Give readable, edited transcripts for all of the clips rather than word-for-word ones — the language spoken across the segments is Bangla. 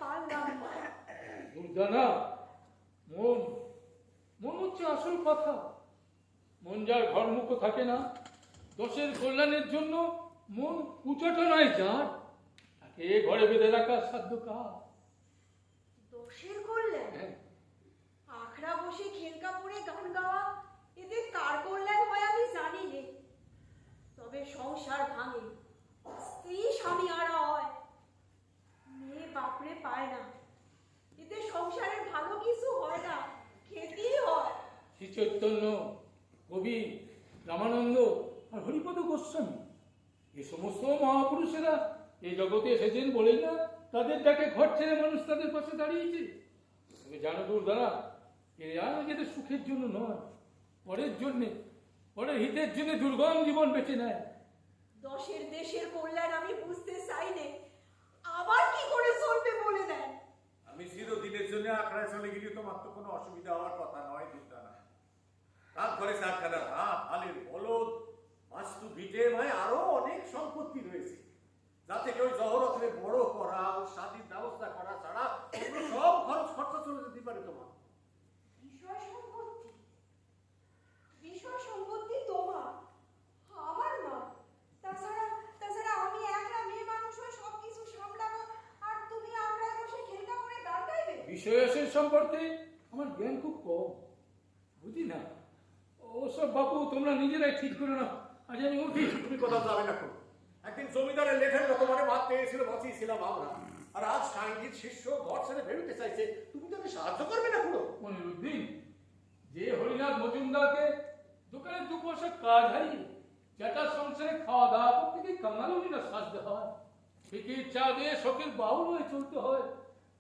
থাকতে পারলাম না। দুর্দানা, মন মন হচ্ছে আসল কথা। মন যার ঘরমুখো থাকে না, দশের কল্যাণের জন্য মন উচটো নয় যার, তাকে ঘরে বেঁধে রাখার সাধ্য কার? দোষের কল্যাণ? আখড়া বসে খেলকা পড়ে গান গাওয়া, এতে কার কল্যাণ হয় আমি জানি নে। তবে সংসার ভাঙে, স্ত্রী স্বামী আড়া হয়, মেয়ে বাপরে পায় না, এতে সংসারের ভালো কিছু হয় না, খেতেই হয়। শ্রী চৈতন্য, কবি রামানন্দ আর হরিপদ গোস্বামী, এই সমস্ত মহাপুরুষেরা এই জগতে এসেছেন বলেই না তাদের ডাকে ঘর ছেড়ে মানুষ তাদের পাশে দাঁড়িয়েছে। তুমি জানো দুর্দানা, এরা নিজেদের সুখের জন্য নয়, পরের জন্যে, পরের হিতের জন্য দুর্গম জীবন বেছে নেয়। দশের দেশের কল্যাণ আমি বুঝতে চাই নে, আবার কি করে চলবে বলে দেন। আমি চিরদিনের জন্য আখড়ায় চলে গেলে তোমার তো কোনো অসুবিধা হওয়ার কথা নয় দুর্দানা। রাত ঘরে চারখানা হাত, হালের বলদ, বাস্তু ভিটে ভাই আরো অনেক সম্পত্তি রয়েছে, যাতে কেউ জহরতরে বড় করা ও স্বাধীন ব্যবস্থা করা ছাড়া অন্য সব খরচ খরচা চলে যেতে পারে তোমার। বিষয় সম্পত্তি, বিষয় সম্পত্তি তোমার, আমার নয়। তাছাড়া আমি একলা মেয়ে মানুষ হয়ে সবকিছু সামলাবো, আর তুমি আমরাই বসে খেলকা করে গান গাইবে। বিষয়াসের সম্পর্কে আমার জ্ঞান খুব কম, বুঝি না। ওসব বাপু তোমরা নিজেরাই ঠিক করে না, আজ আমি উঠি। তুমি কোথাও যাবে না। একদিন জমিদারের লেঠের লোকমানে ভাত পেয়েছিল, বাঁচিয়েছিলাম আমরা, আর আজ সাংগীত শিষ্য ঘর ছেড়ে বেরোতে চাইছে, তুমি তাকে সাহায্য করবে না পুরো? মনিরুদ্দিন, যে হরিনাথ মজুমদারকে দোকানে দু পয়সা কাজ হারিয়ে যেটার সংসারে খাওয়া দাওয়া করতে গিয়ে কাঙালুনি না সাজতে হয়, ফিকির চা দিয়ে শখের বাউল হয়ে চলতে হয়,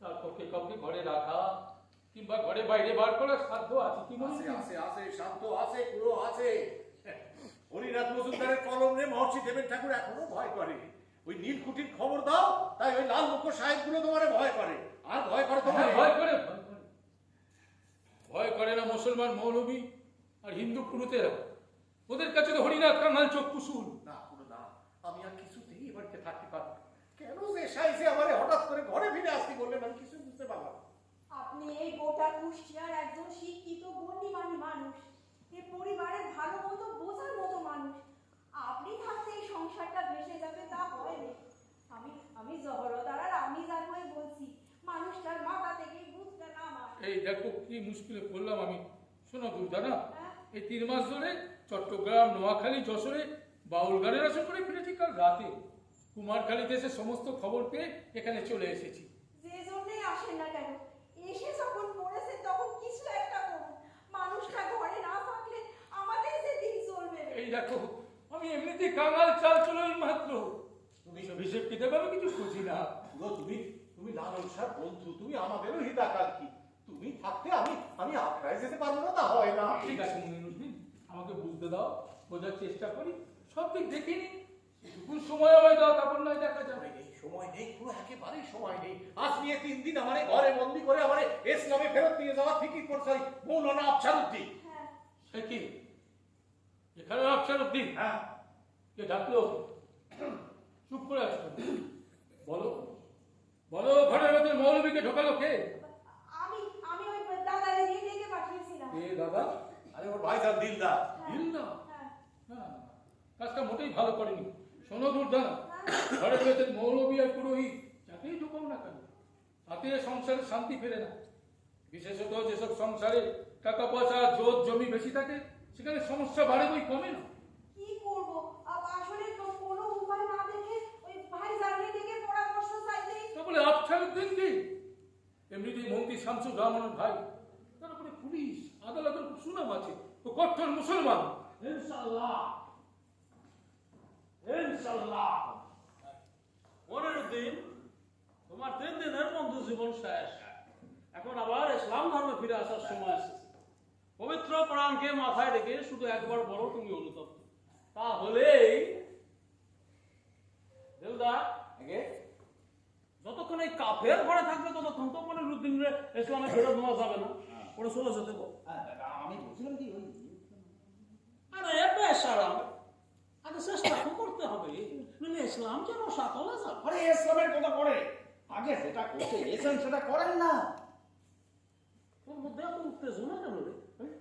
তারপরকে কাউকে ঘরে রাখা কিংবা ঘরে বাইরে বার করার সাধ্য আছে কি? আছে আছে আছে, শান্ত আছে, পুরো আছে। হরিনাথ মজুমদারের কলম রে মহর্ষি দেবেন ঠাকুর এখনো ভয় করে। ওই নীলকুঠির খবর দাও, তাই ওই লাল মুখ সাহেব গুলো তোমার ভয় করে। আর ভয় করে তোমার? ভয় করে, ভয় করে। ভয় করে না মুসলমান মৌলবী আর হিন্দু পুরুতেরা, ওদের কাছে তো হরিনাথ কাঙাল চোখ কুসুল। না পুরো না, আমি আর কিছুতেই এ বাড়িতে থাকতে পারবো না। কেন যে সাইজে আমারে হঠাৎ করে ঘরে ফিরে আসতে বললেন আমি কিছু বুঝতে পারলাম না। আপনি এই গোটা কুষ্টিয়ার একজন শিক্ষিত গণ্যমান্য মানুষ, এই পরিবারের ভালো মতো বোঝার মতো মানুষ, আপনি থাকতে এই সংসারটা ভেসে যাবে তা হয়নি। আমি জহরদার আর আমি জানবই বলছি, মানুষটার মাথা থেকে বুঝটা না আমার। এই দেখো কি মুশকিলে পড়লাম আমি। শোনো দুর্দানা, এই 3 মাস ধরে চট্টগ্রাম, নোয়াখালী, যশোরে বাউল গানের আসর করে ফিরেছি। কাল রাতে কুমারখালীতে এসে সমস্ত খবর পেয়ে এখানে চলে এসেছি। যে জন্যই আসেন না কেন, এসে যখন পড়েছে তখন কিছু একটা করুন। মানুষটা ঘরে না থাকলে আমাদের যে দিন চলবে না। এই দেখো, আমি এমনিতেই কাঙাল চাল চলোই মাত্র, তুমি সব হিসেব কিতাব আমি কিছু খুঁজি না। পুরো তুমি লালন সাহেব বন্ধু, তুমি আমাদেরও হিতাকাঙ্ক্ষী। তুমি থাকতে আমি আখড়ায় যেতে পারবো না, তা হয় না। ঠিক আছে মনিরুদ্দিন, আমাকে বুঝতে দাও, বোঝার চেষ্টা করি, সব দিক দেখিনি। সেটুকু সময় আমায় দাও, তারপর নয় দেখা যাবে। সময় নেই, পুরো একেবারেই সময় নেই। আজ নিয়ে 3 দিন আমারে ঘরে বন্দি করে আমারে ইসলামে ফেরত নিয়ে যাওয়া ফিকির করছে মৌলানা আফসারউদ্দিন। সে কি এখানে আফসারউদ্দিন? হ্যাঁ। কে ডাকলো? চুপ করে আছো কেন? বলো বলো, ঘরের ভেতরে মৌলবীকে ঢোকালো কে? আমি ওই দাদারে দিয়ে ডেকে পাঠিয়েছিলাম। এ দাদা? আরে ওর ভাইজান দিলদার। দিলদার? হ্যাঁ। হ্যাঁ, কাজটা মোটেই ভালো করেনি। শোনো দুর্দানা, ঘরের ভেতরে মৌলবী আর পুরোহিত যাকেই ঢোকাও না কেন, তাতে সংসারে শান্তি ফেরে না। বিশেষত যেসব সংসারে টাকা পয়সা, জোত জমি বেশি থাকে, সেখানে সমস্যা বাড়ে বই কমে না। কি করব, আসলে কোনো উপায় না দেখে ওই ভাই জানিয়ে ডেকে পরামর্শ চাইতেই। তারপরে আফসারউদ্দিন কি? এমনিতেই মন্ত্রী শামসুর রহমানের ভাই, তারপরে পুলিশ আদালতের খুব সুনাম আছে, ও কট্টর মুসলমান। ইনশাআল্লাহ ইনশাআল্লাহ। মনিরুদ্দিন, তোমার 3 দিনের বন্ধু জীবন শেষ, এখন আবার ইসলাম ধর্মে ফিরে আসার সময় এসেছে। পবিত্র কোরআনকে মাথায় রেখে শুধু একবার বলো তুমি অনুতপ্ত, তাহলেই দিলদার যতক্ষণ এই কাফের ঘরে থাকবে ততক্ষণ তো মনিরুদ্দিনের ইসলামে ফেরত নেওয়া যাবে না, ওরা চলে যেতে বল। আমি বলছিলাম কি ওই আরে বেশারাম, আগে চেষ্টা তো করতে হবে, নইলে ইসলাম যেন সাতলে যাবে। আরে ইসলামের কথা পড়ে আগে যেটা করতে এসেন সেটা করেন না। তোর মধ্যে এত উত্তেজনা কেন রে? হ্যাঁ?